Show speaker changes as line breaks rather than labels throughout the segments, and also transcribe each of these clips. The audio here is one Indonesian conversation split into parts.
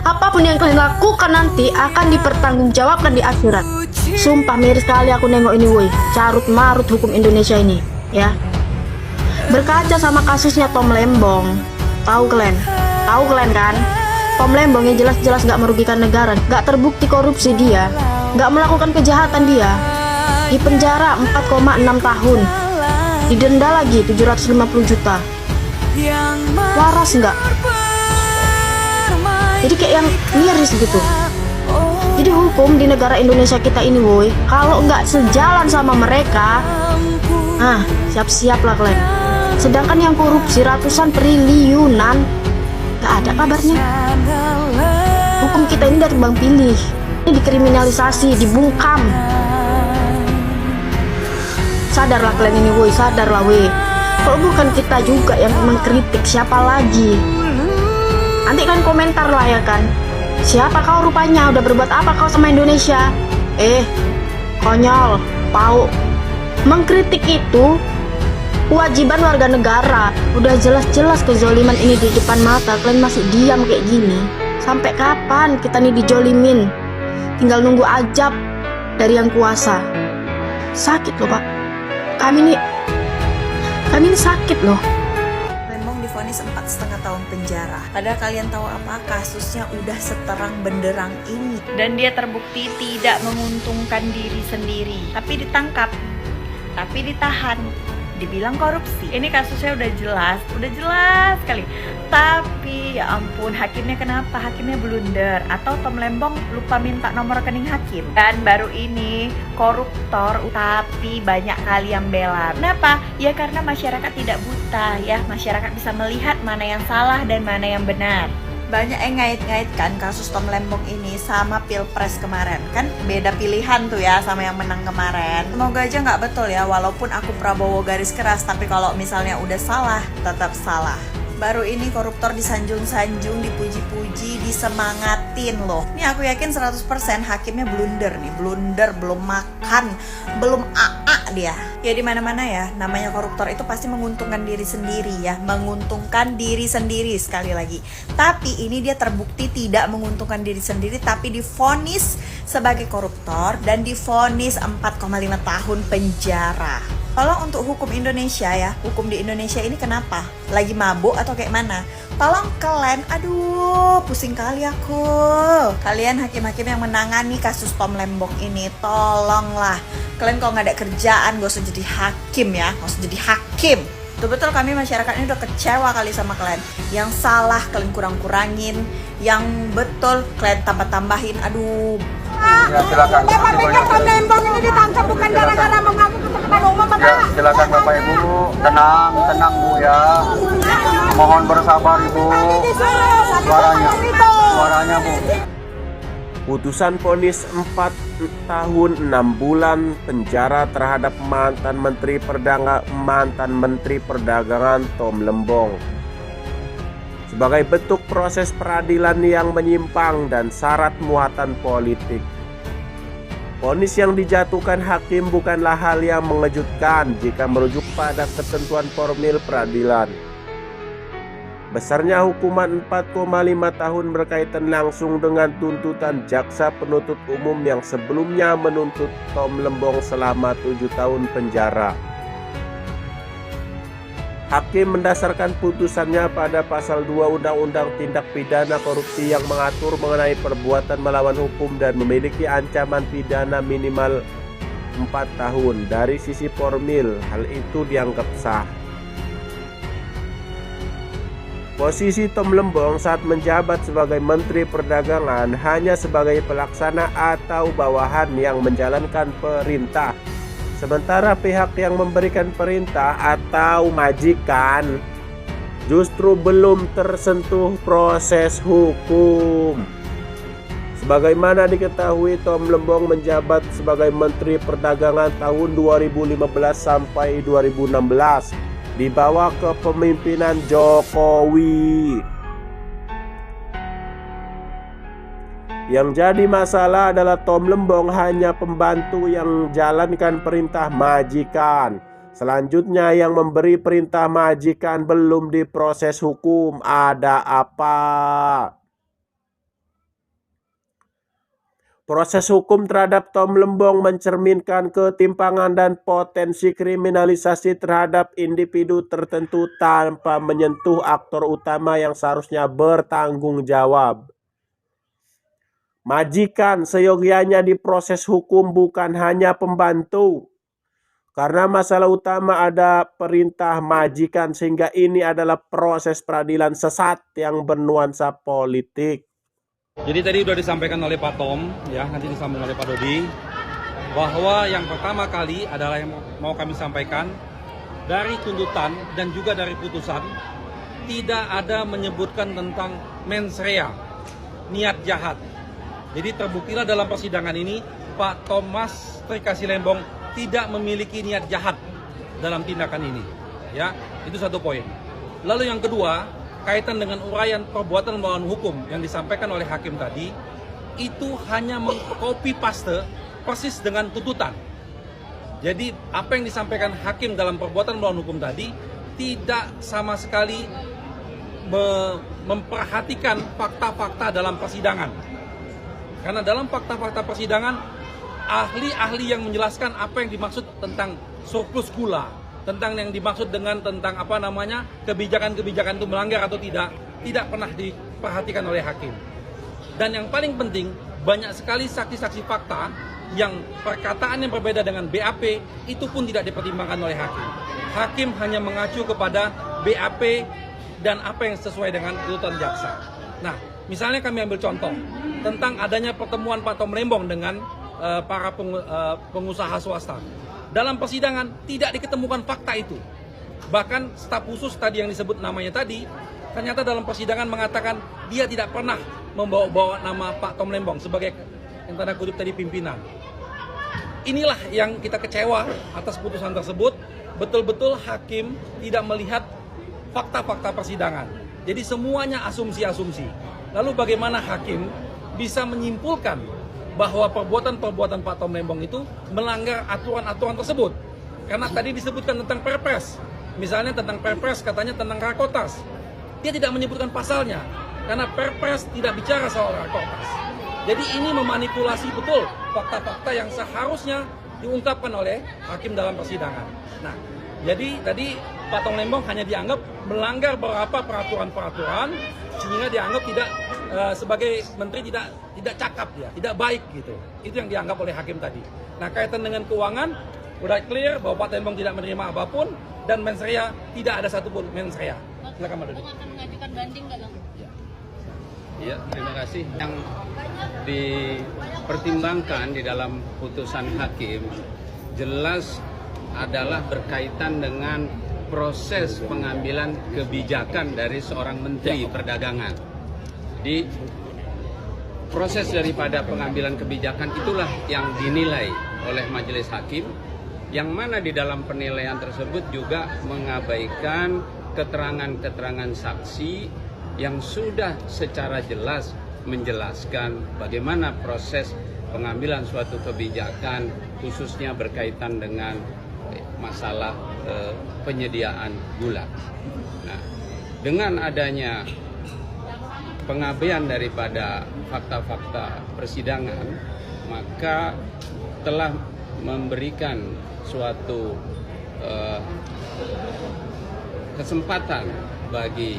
Apapun yang kalian lakukan nanti akan dipertanggungjawabkan di akhirat. Sumpah miris sekali aku nengok ini woi, carut marut hukum Indonesia ini ya. Berkaca sama kasusnya Tom Lembong, tahu kalian kan? Tom Lembong yang jelas-jelas gak merugikan negara, gak terbukti korupsi dia, gak melakukan kejahatan dia, di penjara 4,6 tahun, didenda lagi 750 juta. Waras nggak? Jadi kayak yang miris gitu. Jadi hukum di negara Indonesia kita ini woi, kalau nggak sejalan sama mereka, siap-siap lah kalian. Sedangkan yang korupsi ratusan triliunan nggak ada kabarnya. Hukum kita ini dari bang pilih, ini dikriminalisasi, dibungkam. Sadarlah kalian ini woi, sadarlah woi. Kalau bukan kita juga yang mengkritik, siapa lagi? Nanti kan komentar lah ya kan, siapa kau rupanya, udah berbuat apa kau sama Indonesia? Konyol, pau. Mengkritik itu kewajiban warga negara. Udah jelas-jelas kezoliman ini di depan mata, kalian masih diam kayak gini. Sampai kapan kita nih dijolimin? Tinggal nunggu ajab dari yang kuasa. Sakit loh pak, kami ini sakit loh.
Lembong divonis 4,5 tahun penjara. Padahal kalian tahu apa, kasusnya udah seterang benderang ini. Dan dia terbukti tidak menguntungkan diri sendiri. Tapi ditangkap, tapi ditahan, dibilang korupsi. Ini kasusnya udah jelas sekali. Tapi ya ampun, hakimnya kenapa? Hakimnya blunder atau Tom Lembong lupa minta nomor rekening hakim. Dan baru ini koruptor tapi banyak kali yang bela. Kenapa? Ya karena masyarakat tidak buta ya. Masyarakat bisa melihat mana yang salah dan mana yang benar. Banyak yang ngait-ngaitkan kasus Tom Lembong ini sama Pilpres kemarin. Kan beda pilihan tuh ya sama yang menang kemarin. Semoga aja nggak betul ya, walaupun aku Prabowo garis keras, tapi kalau misalnya udah salah, tetap salah. Baru ini koruptor disanjung-sanjung, dipuji-puji, disemangatin loh. Ini aku yakin 100% hakimnya blunder nih. Blunder, belum makan, belum dia. Ya di mana-mana ya, namanya koruptor itu pasti menguntungkan diri sendiri ya. Menguntungkan diri sendiri sekali lagi. Tapi ini dia terbukti tidak menguntungkan diri sendiri, tapi divonis sebagai koruptor dan divonis 4,5 tahun penjara. Kalau untuk hukum Indonesia ya, hukum di Indonesia ini kenapa? Lagi mabuk atau kayak mana? Tolong kalian, aduh pusing kali aku. Kalian hakim-hakim yang menangani kasus Tom Lembong ini, tolonglah. Kalian kalau nggak ada kerjaan, gak usah jadi hakim ya, gak usah jadi hakim. Betul-betul kami masyarakat ini udah kecewa kali sama kalian. Yang salah kalian kurang-kurangin, yang betul kalian tambah-tambahin, aduh.
Ya silakan.
Bapak pikir Tom Lembong ini ditangkap bukan gara-gara mengaku ketertiban umum, Bapak?
Ya silakan Bapak Ibu, tenang Bu ya. Mohon bersabar Ibu. Suaranya Bu.
Putusan vonis 4 tahun 6 bulan penjara terhadap mantan Menteri Perdagangan Tom Lembong sebagai bentuk proses peradilan yang menyimpang dan syarat muatan politik. Vonis yang dijatuhkan hakim bukanlah hal yang mengejutkan jika merujuk pada ketentuan formil peradilan. Besarnya hukuman 4,5 tahun berkaitan langsung dengan tuntutan jaksa penuntut umum yang sebelumnya menuntut Tom Lembong selama 7 tahun penjara. Hakim mendasarkan putusannya pada pasal 2 Undang-Undang Tindak Pidana Korupsi yang mengatur mengenai perbuatan melawan hukum dan memiliki ancaman pidana minimal 4 tahun. Dari sisi formil, hal itu dianggap sah. Posisi Tom Lembong saat menjabat sebagai Menteri Perdagangan hanya sebagai pelaksana atau bawahan yang menjalankan perintah. Sementara pihak yang memberikan perintah atau majikan justru belum tersentuh proses hukum. Sebagaimana diketahui, Tom Lembong menjabat sebagai Menteri Perdagangan tahun 2015 sampai 2016 di bawah kepemimpinan Jokowi. Yang jadi masalah adalah Tom Lembong hanya pembantu yang jalankan perintah majikan. Selanjutnya yang memberi perintah majikan belum diproses hukum. Ada apa? Proses hukum terhadap Tom Lembong mencerminkan ketimpangan dan potensi kriminalisasi terhadap individu tertentu tanpa menyentuh aktor utama yang seharusnya bertanggung jawab. Majikan seyogianya diproses hukum, bukan hanya pembantu. Karena masalah utama ada perintah majikan, sehingga ini adalah proses peradilan sesat yang bernuansa politik.
Jadi tadi sudah disampaikan oleh Pak Tom, ya, nanti disambung oleh Pak Dodi, bahwa yang pertama kali adalah yang mau kami sampaikan, dari tuntutan dan juga dari putusan, tidak ada menyebutkan tentang mens rea, niat jahat. Jadi terbuktilah dalam persidangan ini, Pak Thomas Trikasih Lembong tidak memiliki niat jahat dalam tindakan ini. Ya, itu satu poin. Lalu yang kedua, kaitan dengan uraian perbuatan melawan hukum yang disampaikan oleh hakim tadi, itu hanya mengcopy paste persis dengan tuntutan. Jadi apa yang disampaikan hakim dalam perbuatan melawan hukum tadi tidak sama sekali memperhatikan fakta-fakta dalam persidangan. Karena dalam fakta-fakta persidangan, ahli-ahli yang menjelaskan apa yang dimaksud tentang surplus gula, tentang yang dimaksud dengan tentang kebijakan-kebijakan itu melanggar atau tidak pernah diperhatikan oleh hakim. Dan yang paling penting, banyak sekali saksi-saksi fakta yang perkataan yang berbeda dengan BAP itu pun tidak dipertimbangkan oleh hakim. Hakim hanya mengacu kepada BAP dan apa yang sesuai dengan tuntutan jaksa. Nah, misalnya kami ambil contoh tentang adanya pertemuan Pak Tom Lembong dengan para pengusaha swasta. Dalam persidangan tidak diketemukan fakta itu. Bahkan staf khusus tadi yang disebut namanya tadi, ternyata dalam persidangan mengatakan dia tidak pernah membawa-bawa nama Pak Tom Lembong sebagai yang tanda kutip tadi pimpinan. Inilah yang kita kecewa atas putusan tersebut. Betul-betul hakim tidak melihat fakta-fakta persidangan. Jadi semuanya asumsi-asumsi. Lalu bagaimana hakim bisa menyimpulkan bahwa perbuatan-perbuatan Pak Tom Lembong itu melanggar aturan-aturan tersebut? Karena tadi disebutkan tentang Perpres. Misalnya tentang Perpres katanya tentang Rakotas. Dia tidak menyebutkan pasalnya. Karena Perpres tidak bicara soal Rakotas. Jadi ini memanipulasi betul fakta-fakta yang seharusnya diungkapkan oleh hakim dalam persidangan. Nah, jadi tadi Pak Tom Lembong hanya dianggap melanggar beberapa peraturan-peraturan sehingga dianggap tidak sebagai menteri tidak cakap, ya, tidak baik gitu. Itu yang dianggap oleh hakim tadi. Nah, kaitan dengan keuangan udah clear bahwa Pak Lembong tidak menerima apapun dan mens rea tidak ada satupun mens rea. Silakan Pak Dodi.
Akan mengajukan banding nggak, Bang?
Ya, terima kasih. Yang dipertimbangkan di dalam putusan hakim jelas adalah berkaitan dengan proses pengambilan kebijakan dari seorang menteri perdagangan. Di proses daripada pengambilan kebijakan itulah yang dinilai oleh majelis hakim, yang mana di dalam penilaian tersebut juga mengabaikan keterangan-keterangan saksi yang sudah secara jelas menjelaskan bagaimana proses pengambilan suatu kebijakan, khususnya berkaitan dengan masalah penyediaan gula. Nah, dengan adanya pengabaian daripada fakta-fakta persidangan, maka telah memberikan suatu kesempatan bagi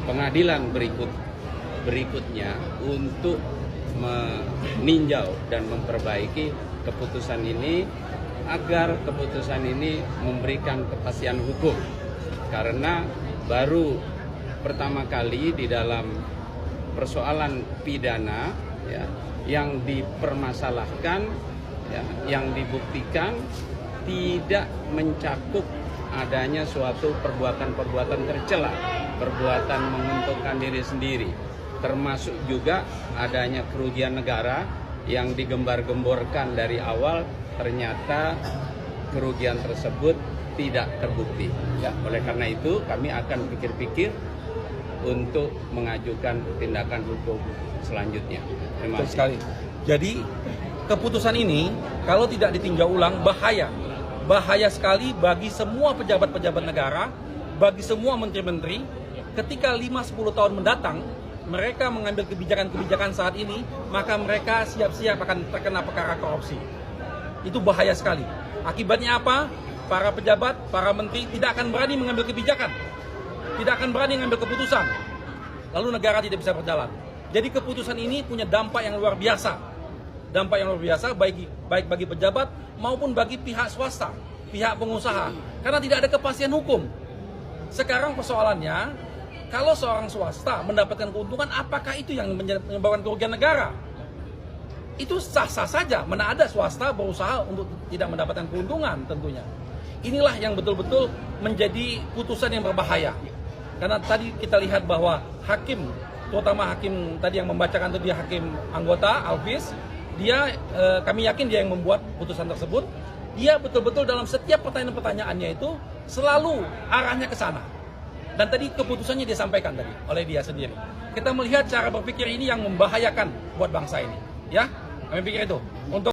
pengadilan berikutnya untuk meninjau dan memperbaiki keputusan ini agar keputusan ini memberikan kepastian hukum, karena baru pertama kali di dalam persoalan pidana, ya, yang dipermasalahkan, ya, yang dibuktikan tidak mencakup adanya suatu perbuatan-perbuatan tercela, perbuatan menguntungkan diri sendiri, termasuk juga adanya kerugian negara yang digembar-gemborkan dari awal, ternyata kerugian tersebut tidak terbukti. Ya, oleh karena itu kami akan pikir-pikir untuk mengajukan tindakan hukum selanjutnya. Terima kasih.
Sekali. Jadi keputusan ini kalau tidak ditinjau ulang bahaya sekali bagi semua pejabat-pejabat negara, bagi semua menteri-menteri. Ketika 5-10 tahun mendatang mereka mengambil kebijakan-kebijakan saat ini, maka mereka siap-siap akan terkena perkara korupsi. Itu bahaya sekali. Akibatnya apa? Para pejabat, para menteri tidak akan berani mengambil kebijakan, tidak akan berani mengambil keputusan. Lalu negara tidak bisa berjalan. Jadi keputusan ini punya dampak yang luar biasa. Dampak yang luar biasa baik bagi pejabat maupun bagi pihak swasta, pihak pengusaha. Karena tidak ada kepastian hukum. Sekarang persoalannya, kalau seorang swasta mendapatkan keuntungan, apakah itu yang menyebabkan kerugian negara? Itu sah-sah saja, mana ada swasta berusaha untuk tidak mendapatkan keuntungan tentunya. Inilah yang betul-betul menjadi putusan yang berbahaya. Karena tadi kita lihat bahwa hakim, terutama hakim tadi yang membacakan itu dia hakim anggota, Alvis, dia kami yakin dia yang membuat putusan tersebut. Dia betul-betul dalam setiap pertanyaan-pertanyaannya itu selalu arahnya ke sana. Dan tadi keputusannya dia sampaikan tadi oleh dia sendiri. Kita melihat cara berpikir ini yang membahayakan buat bangsa ini. Ya, kami pikir itu. Untuk